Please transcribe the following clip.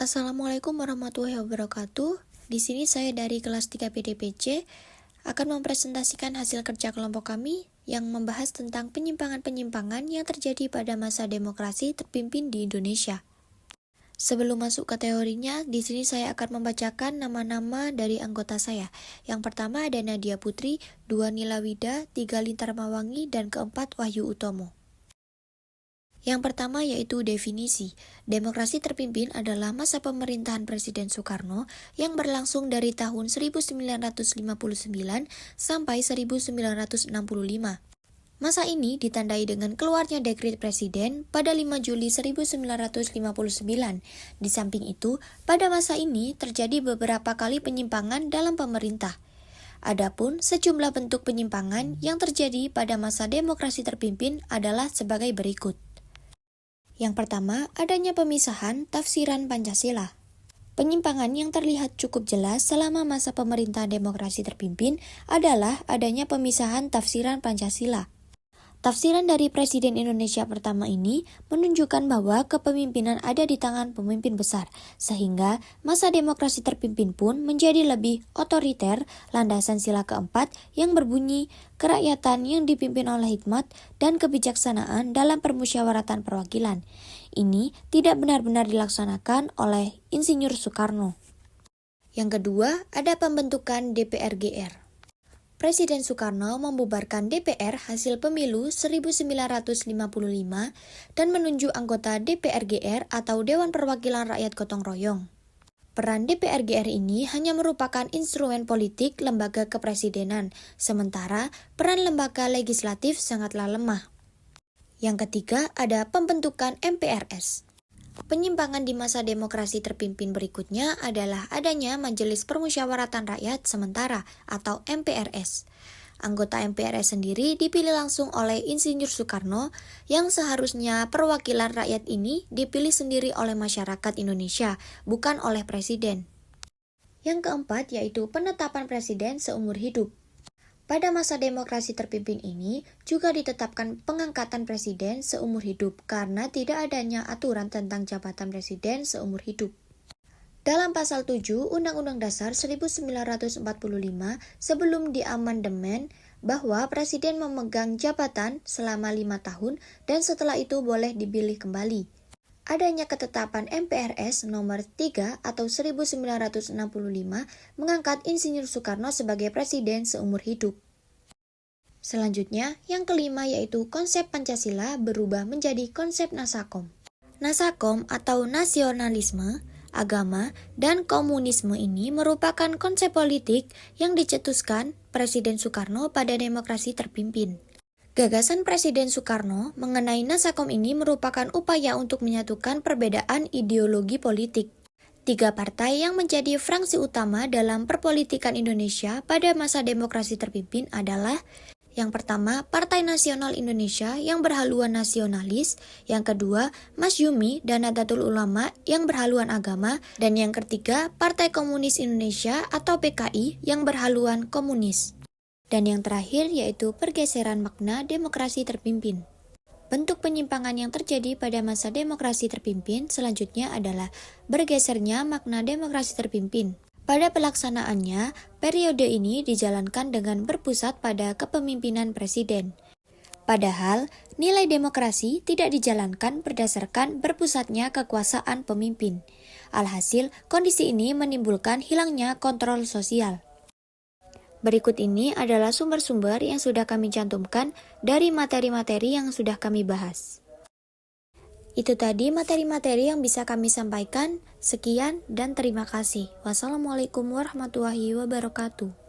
Assalamualaikum warahmatullahi wabarakatuh. Di sini saya dari kelas 3 PDPC akan mempresentasikan hasil kerja kelompok kami yang membahas tentang penyimpangan-penyimpangan yang terjadi pada masa demokrasi terpimpin di Indonesia. Sebelum masuk ke teorinya, di sini saya akan membacakan nama-nama dari anggota saya. Yang pertama ada Nadia Putri, 2 Nila Wida, 3 Lintar Mawangi, dan keempat Wahyu Utomo. Yang pertama yaitu definisi. Demokrasi terpimpin adalah masa pemerintahan Presiden Soekarno yang berlangsung dari tahun 1959 sampai 1965. Masa ini ditandai dengan keluarnya dekret Presiden pada 5 Juli 1959. Di samping itu, pada masa ini terjadi beberapa kali penyimpangan dalam pemerintah. Adapun sejumlah bentuk penyimpangan yang terjadi pada masa demokrasi terpimpin adalah sebagai berikut. Yang pertama, adanya pemisahan tafsiran Pancasila. Penyimpangan yang terlihat cukup jelas selama masa pemerintahan demokrasi terpimpin adalah adanya pemisahan tafsiran Pancasila. Tafsiran dari Presiden Indonesia pertama ini menunjukkan bahwa kepemimpinan ada di tangan pemimpin besar, sehingga masa demokrasi terpimpin pun menjadi lebih otoriter. Landasan sila keempat yang berbunyi kerakyatan yang dipimpin oleh hikmat dan kebijaksanaan dalam permusyawaratan perwakilan. Ini tidak benar-benar dilaksanakan oleh Insinyur Soekarno. Yang kedua, ada pembentukan DPR-GR. Presiden Soekarno membubarkan DPR hasil pemilu 1955 dan menunjuk anggota DPR-GR atau Dewan Perwakilan Rakyat Gotong Royong. Peran DPR-GR ini hanya merupakan instrumen politik lembaga kepresidenan, sementara peran lembaga legislatif sangatlah lemah. Yang ketiga, ada pembentukan MPRS. Penyimpangan di masa demokrasi terpimpin berikutnya adalah adanya Majelis Permusyawaratan Rakyat Sementara atau MPRS. Anggota MPRS sendiri dipilih langsung oleh Insinyur Soekarno yang seharusnya perwakilan rakyat ini dipilih sendiri oleh masyarakat Indonesia, bukan oleh presiden. Yang keempat yaitu penetapan presiden seumur hidup. Pada masa demokrasi terpimpin ini juga ditetapkan pengangkatan presiden seumur hidup karena tidak adanya aturan tentang jabatan presiden seumur hidup. Dalam pasal 7 Undang-Undang Dasar 1945 sebelum diamandemen bahwa presiden memegang jabatan selama 5 tahun dan setelah itu boleh dipilih kembali. Adanya ketetapan MPRS nomor 3 atau 1965 mengangkat Insinyur Soekarno sebagai presiden seumur hidup. Selanjutnya, yang kelima yaitu konsep Pancasila berubah menjadi konsep Nasakom. Nasakom atau nasionalisme, agama, dan komunisme ini merupakan konsep politik yang dicetuskan Presiden Soekarno pada demokrasi terpimpin. Gagasan Presiden Soekarno mengenai Nasakom ini merupakan upaya untuk menyatukan perbedaan ideologi politik. 3 partai yang menjadi fraksi utama dalam perpolitikan Indonesia pada masa demokrasi terpimpin adalah yang pertama, Partai Nasional Indonesia yang berhaluan nasionalis, yang kedua, Masyumi dan Nahdlatul Ulama yang berhaluan agama, dan yang ketiga, Partai Komunis Indonesia atau PKI yang berhaluan komunis. Dan yang terakhir yaitu pergeseran makna demokrasi terpimpin. Bentuk penyimpangan yang terjadi pada masa demokrasi terpimpin selanjutnya adalah bergesernya makna demokrasi terpimpin. Pada pelaksanaannya, periode ini dijalankan dengan berpusat pada kepemimpinan presiden. Padahal, nilai demokrasi tidak dijalankan berdasarkan berpusatnya kekuasaan pemimpin. Alhasil, kondisi ini menimbulkan hilangnya kontrol sosial. Berikut ini adalah sumber-sumber yang sudah kami cantumkan dari materi-materi yang sudah kami bahas. Itu tadi materi-materi yang bisa kami sampaikan. Sekian dan terima kasih. Wassalamualaikum warahmatullahi wabarakatuh.